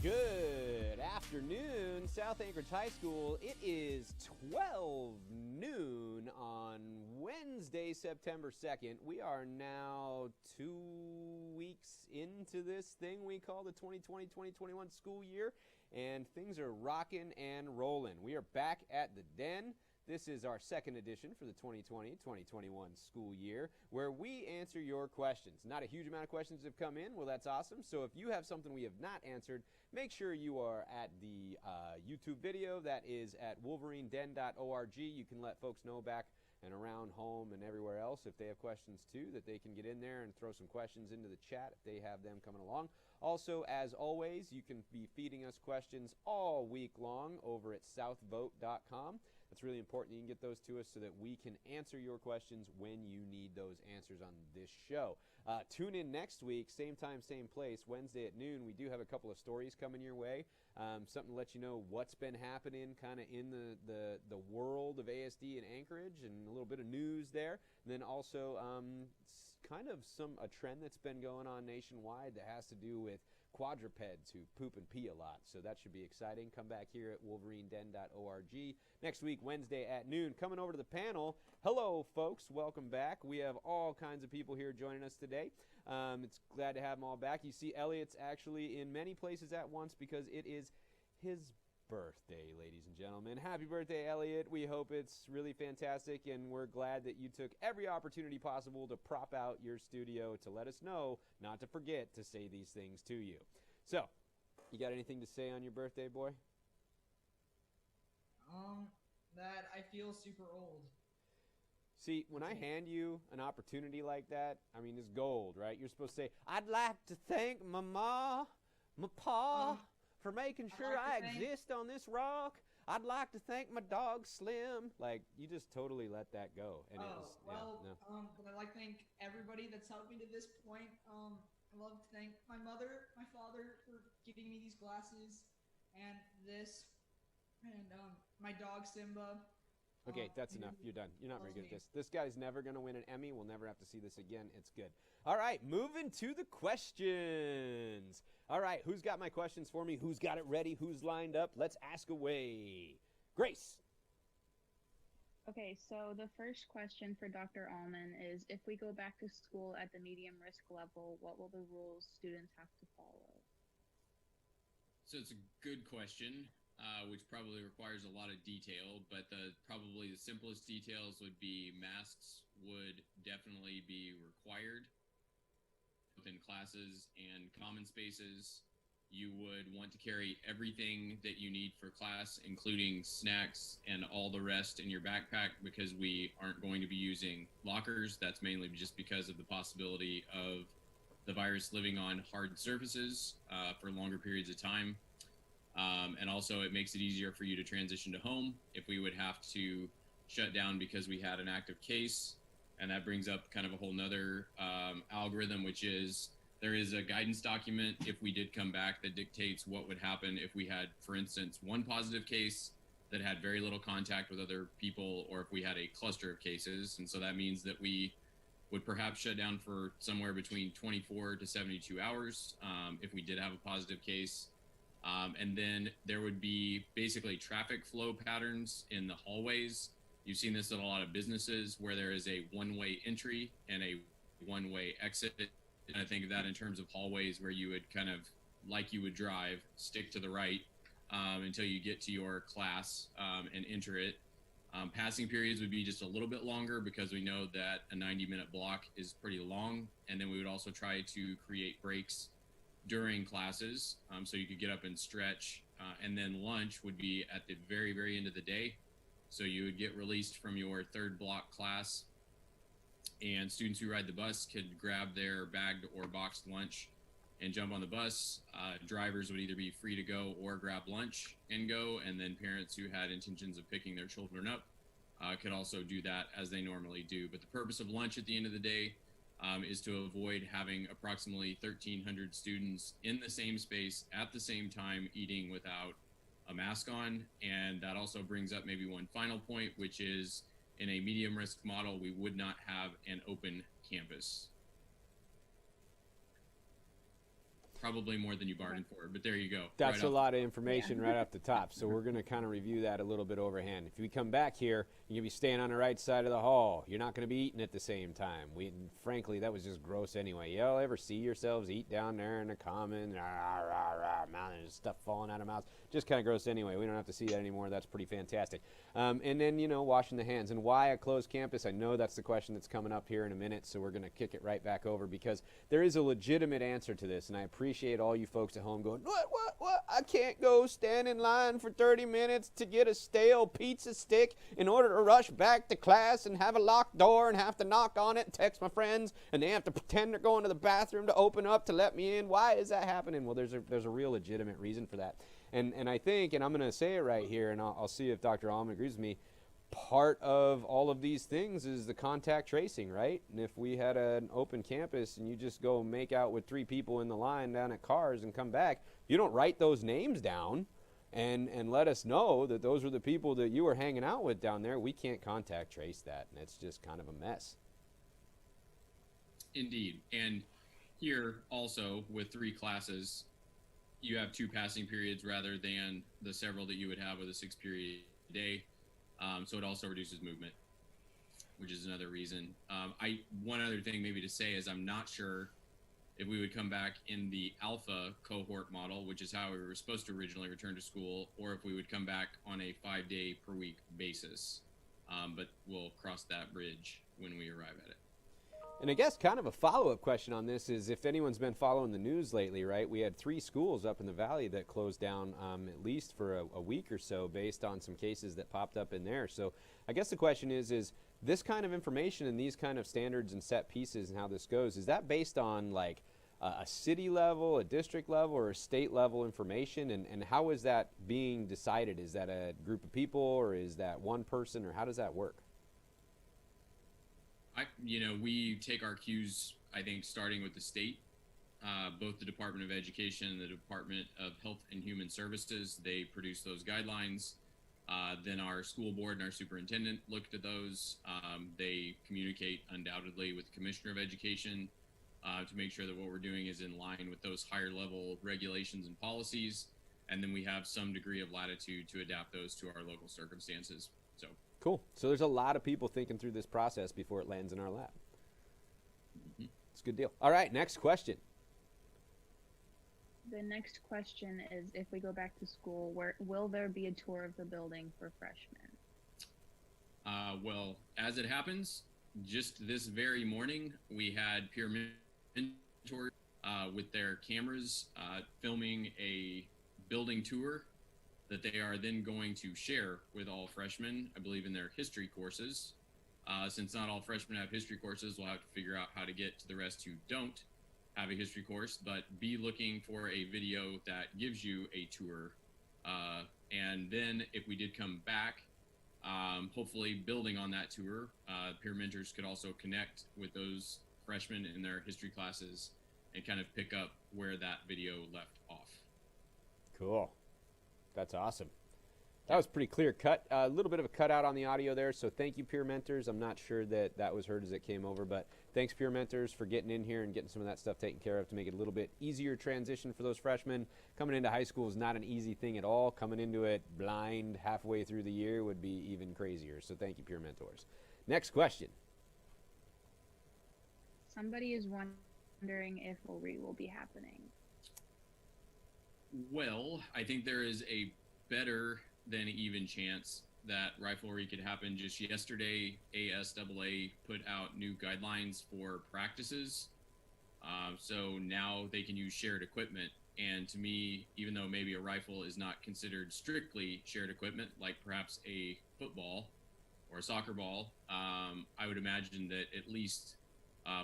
Good afternoon, South Anchorage High School. It is 12 noon on Wednesday, September 2nd. We are now 2 weeks into this thing we call the 2020-2021 school year, and things are rocking and rolling. We are back at the Den. This is our second edition for the 2020-2021 school year, where we answer your questions. Not a huge amount of questions have come in. Well, that's awesome. So if you have something we have not answered, make sure you are at the YouTube video. That is at wolverineden.org. You can let folks know back and around home and everywhere else if they have questions too, that they can get in there and throw some questions into the chat if they have them coming along. Also, as always, you can be feeding us questions all week long over at southvote.com. That's really important. You can get those to us so that we can answer your questions when you need those answers on this show. Tune in next week, same time, same place, Wednesday at noon. We do have a couple of stories coming your way, something to let you know what's been happening kind of in the world of ASD in Anchorage, and a little bit of news there. And then also kind of a trend that's been going on nationwide that has to do with quadrupeds who poop and pee a lot. So that should be exciting. Come back here at wolverineden.org next week, Wednesday at noon. Coming over to the panel, hello, folks. Welcome back. We have all kinds of people here joining us today. It's glad to have them all back. You see Elliot's actually in many places at once because it is his birthday, ladies and gentlemen. Happy birthday, Elliot. We hope it's really fantastic, and we're glad that you took every opportunity possible to prop out your studio to let us know not to forget to say these things to you. So, you got anything to say on your birthday, boy? That I feel super old. See, when I hand you an opportunity like that, I mean, it's gold, right? You're supposed to say, I'd like to thank my ma, my pa, for making sure I exist on this rock. I'd like to thank my dog Slim. Like, you just totally let that go. And but I'd like to thank everybody that's helped me to this point. I love to thank my mother, my father for getting me these glasses and this, and my dog Simba. Okay, that's enough. You're done. You're not very good at this. This guy's never going to win an Emmy. We'll never have to see this again. It's good. All right, moving to the questions. All right, who's got my questions for me? Who's got it ready? Who's lined up? Let's ask away. Grace. Okay, so the first question for Dr. Allman is, if we go back to school at the medium risk level, what will the rules students have to follow? So it's a good question. Which probably requires a lot of detail, but probably the simplest details would be masks would definitely be required within classes and common spaces. You would want to carry everything that you need for class, including snacks and all the rest in your backpack, because we aren't going to be using lockers. That's mainly just because of the possibility of the virus living on hard surfaces for longer periods of time. And also it makes it easier for you to transition to home if we would have to shut down because we had an active case. And that brings up kind of a whole nother algorithm, which is there is a guidance document if we did come back that dictates what would happen if we had, for instance, one positive case that had very little contact with other people, or if we had a cluster of cases. And so that means that we would perhaps shut down for somewhere between 24 to 72 hours if we did have a positive case. And then there would be basically traffic flow patterns in the hallways. You've seen this in a lot of businesses where there is a one-way entry and a one-way exit. And I think of that in terms of hallways where you would kind of, like you would drive, stick to the right until you get to your class and enter it. Passing periods would be just a little bit longer because we know that a 90-minute block is pretty long. And then we would also try to create breaks during classes so you could get up and stretch, and then lunch would be at the very, very end of the day. So you would get released from your third block class, and students who ride the bus could grab their bagged or boxed lunch and jump on the bus. Drivers would either be free to go or grab lunch and go, and then parents who had intentions of picking their children up could also do that as they normally do. But the purpose of lunch at the end of the day is to avoid having approximately 1,300 students in the same space at the same time eating without a mask on. And that also brings up maybe one final point, which is in a medium risk model, we would not have an open campus. probably more than you bargained for, but there you go. That's Right a off- lot of information right off the top. So we're going to kind of review that a little bit overhand. If we come back here, you're going to be staying on the right side of the hall. You're not going to be eating at the same time. Frankly, that was just gross anyway. Y'all ever see yourselves eat down there in the common? Rah, rah, rah, man, there's stuff falling out of mouths. Just kind of gross anyway. We don't have to see that anymore. That's pretty fantastic. And then, washing the hands. And why a closed campus? I know that's the question that's coming up here in a minute, so we're going to kick it right back over because there is a legitimate answer to this, and I appreciate all you folks at home going, what? I can't go stand in line for 30 minutes to get a stale pizza stick in order to rush back to class and have a locked door and have to knock on it and text my friends, and they have to pretend they're going to the bathroom to open up to let me in. Why is that happening? Well, there's a real legitimate reason for that. And I think, and I'm going to say it right here, and I'll see if Dr. Allman agrees with me, part of all of these things is the contact tracing, right? And if we had an open campus and you just go make out with 3 people in the line down at Cars and come back, you don't write those names down and let us know that those were the people that you were hanging out with down there, we can't contact trace that, and it's just kind of a mess. Indeed. And here also with 3 classes, you have 2 passing periods rather than the several that you would have with a 6-period day. So it also reduces movement, which is another reason. One other thing maybe to say is I'm not sure if we would come back in the alpha cohort model, which is how we were supposed to originally return to school, or if we would come back on a 5-day per week basis. But we'll cross that bridge when we arrive at it. And I guess kind of a follow-up question on this is if anyone's been following the news lately, right? We had 3 schools up in the valley that closed down at least for a week or so based on some cases that popped up in there. So I guess the question is this kind of information and these kind of standards and set pieces and how this goes, is that based on like a city level, a district level, or a state level information? And how is that being decided? Is that a group of people or is that one person or how does that work? We take our cues, I think, starting with the state, both the Department of Education and the Department of Health and Human Services. They produce those guidelines. Then our school board and our superintendent looked at those. They communicate undoubtedly with the Commissioner of Education to make sure that what we're doing is in line with those higher level regulations and policies. And then we have some degree of latitude to adapt those to our local circumstances. So. Cool. So there's a lot of people thinking through this process before it lands in our lap. Mm-hmm. It's a good deal. All right, next question. The next question is, if we go back to school, will there be a tour of the building for freshmen? Well, as it happens, just this very morning, we had peer mentors with their cameras filming a building tour that they are then going to share with all freshmen, I believe, in their history courses. Since not all freshmen have history courses, we'll have to figure out how to get to the rest who don't have a history course, but be looking for a video that gives you a tour. And then if we did come back, hopefully building on that tour, peer mentors could also connect with those freshmen in their history classes and kind of pick up where that video left off. Cool. That's awesome. That was pretty clear cut. A little bit of a cutout on the audio there, so thank you, peer mentors. I'm not sure that was heard as it came over, but thanks, peer mentors, for getting in here and getting some of that stuff taken care of to make it a little bit easier transition for those freshmen. Coming into high school is not an easy thing at all. Coming into it blind halfway through the year would be even crazier, so thank you, peer mentors. Next question. Somebody is wondering if Rivalry will be happening. Well, I think there is a better than even chance that Riflery could happen. Just yesterday, ASAA put out new guidelines for practices. So now they can use shared equipment. And to me, even though maybe a rifle is not considered strictly shared equipment, like perhaps a football or a soccer ball, I would imagine that at least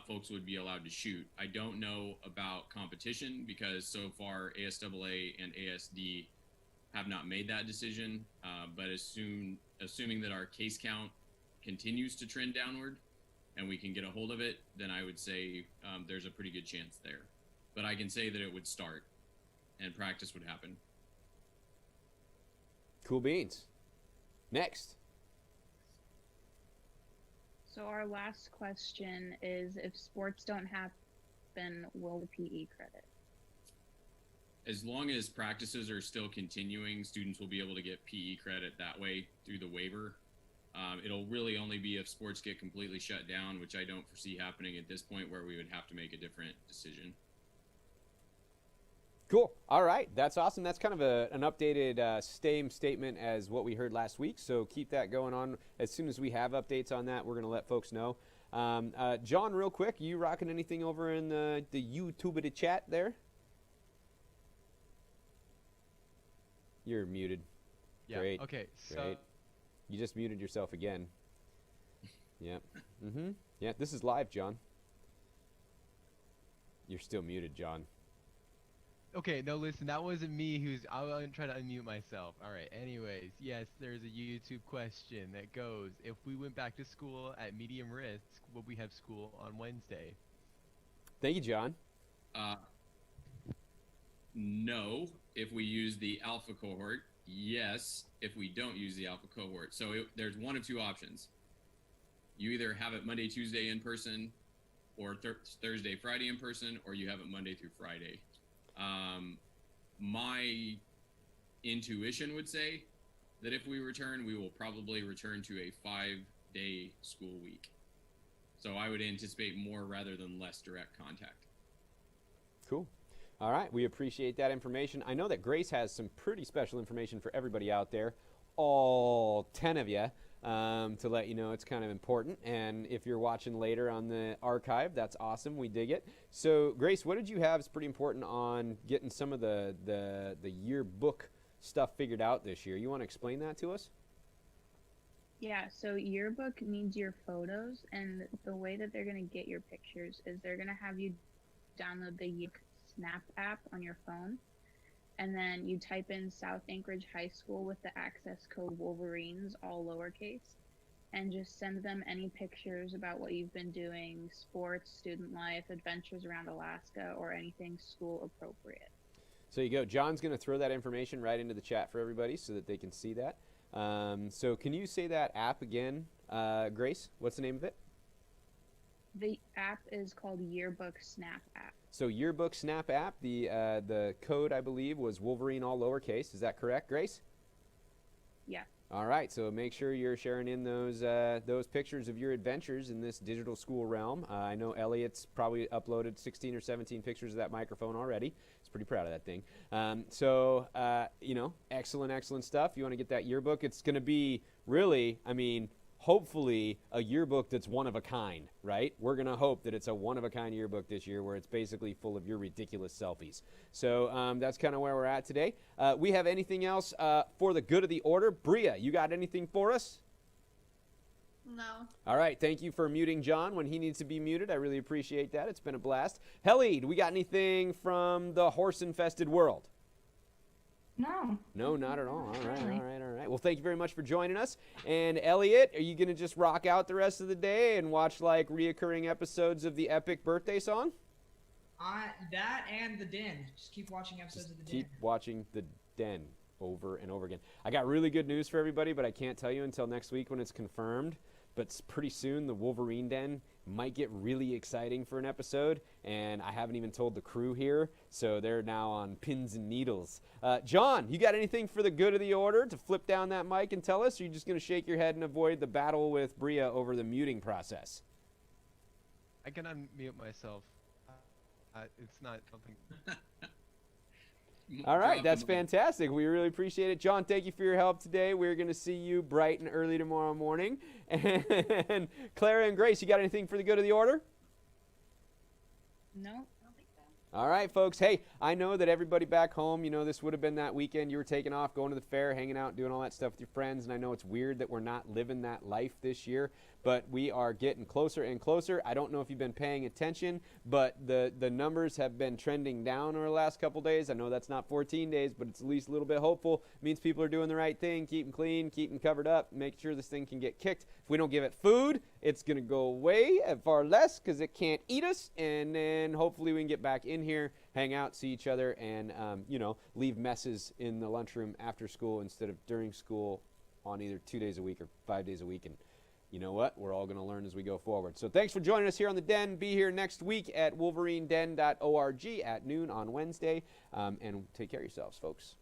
folks would be allowed to shoot. I don't know about competition because so far ASAA and ASD have not made that decision. But assuming that our case count continues to trend downward and we can get a hold of it, then I would say there's a pretty good chance there. But I can say that it would start and practice would happen. Cool beans. Next. So our last question is, if sports don't happen, will the PE credit? as long as practices are still continuing, students will be able to get PE credit that way through the waiver. It'll really only be if sports get completely shut down, which I don't foresee happening at this point, where we would have to make a different decision. Cool. All right. That's awesome. That's kind of an updated same statement as what we heard last week. So keep that going on. As soon as we have updates on that, we're going to let folks know. John, real quick, you rocking anything over in the YouTube chat there? You're muted. Yeah. Great. Okay. So. Great. You just muted yourself again. Yep. Yeah, this is live, John. You're still muted, John. Okay, no, listen, that wasn't me I wasn't trying to unmute myself. All right, anyways, yes, there's a YouTube question that goes, if we went back to school at medium risk, would we have school on Wednesday? Thank you, John. No, if we use the alpha cohort. Yes, if we don't use the alpha cohort. So there's one of two options. You either have it Monday, Tuesday in person, or Thursday, Friday in person, or you have it Monday through Friday. My intuition would say that if we return, we will probably return to a 5-day school week. So I would anticipate more rather than less direct contact. Cool. All right. We appreciate that information. I know that Grace has some pretty special information for everybody out there, all 10 of you, to let you know it's kind of important. And if you're watching later on the archive, that's awesome. We dig it. So, Grace, what did you have is pretty important on getting some of the yearbook stuff figured out this year? You want to explain that to us? Yeah, so yearbook needs your photos, and the way that they're going to get your pictures is they're going to have you download the Yearbook Snap app on your phone, and then you type in South Anchorage High School with the access code Wolverines, all lowercase, and just send them any pictures about what you've been doing, sports, student life, adventures around Alaska, or anything school appropriate. So you go. John's going to throw that information right into the chat for everybody so that they can see that. So can you say that app again, Grace? What's the name of it? The app is called Yearbook Snap app. So Yearbook Snap app, the code, I believe, was Wolverine, all lowercase. Is that correct, Grace? Yeah. All right, so make sure you're sharing in those pictures of your adventures in this digital school realm. I know Elliot's probably uploaded 16 or 17 pictures of that microphone already. He's pretty proud of that thing. Excellent stuff. You want to get that yearbook? It's going to be really, hopefully a yearbook that's one of a kind, right? We're going to hope that it's a one-of-a-kind yearbook this year where it's basically full of your ridiculous selfies. So that's kind of where we're at today. We have anything else for the good of the order? Bria, you got anything for us? No. All right, thank you for muting John when he needs to be muted. I really appreciate that. It's been a blast. Helly, do we got anything from the horse-infested world? No. No, not at all. All right. Well, thank you very much for joining us. And Elliot, are you going to just rock out the rest of the day and watch like reoccurring episodes of the epic birthday song? That and The Den. Just keep watching episodes of The Den. Keep watching The Den over and over again. I got really good news for everybody, but I can't tell you until next week when it's confirmed. But pretty soon, the Wolverine Den might get really exciting for an episode, and I haven't even told the crew here, so they're now on pins and needles. John, you got anything for the good of the order to flip down that mic and tell us, or are you just going to shake your head and avoid the battle with Bria over the muting process? I can unmute myself. It's not something... All right, that's fantastic. We really appreciate it. John, thank you for your help today. We're going to see you bright and early tomorrow morning. And Clara and Grace, you got anything for the good of the order? No. All right, folks. Hey, I know that everybody back home, this would have been that weekend you were taking off, going to the fair, hanging out, doing all that stuff with your friends, and I know it's weird that we're not living that life this year, but we are getting closer and closer. I don't know if you've been paying attention, but the numbers have been trending down over the last couple days. I know that's not 14 days, but it's at least a little bit hopeful. It means people are doing the right thing, keep them clean, keep them covered up, make sure this thing can get kicked. If we don't give it food, it's going to go away at far less because it can't eat us, and then hopefully we can get back in here, hang out, see each other, and, leave messes in the lunchroom after school instead of during school on either 2 days a week or 5 days a week, and you know what? We're all going to learn as we go forward. So thanks for joining us here on The Den. Be here next week at wolverineden.org at noon on Wednesday. And take care of yourselves, folks.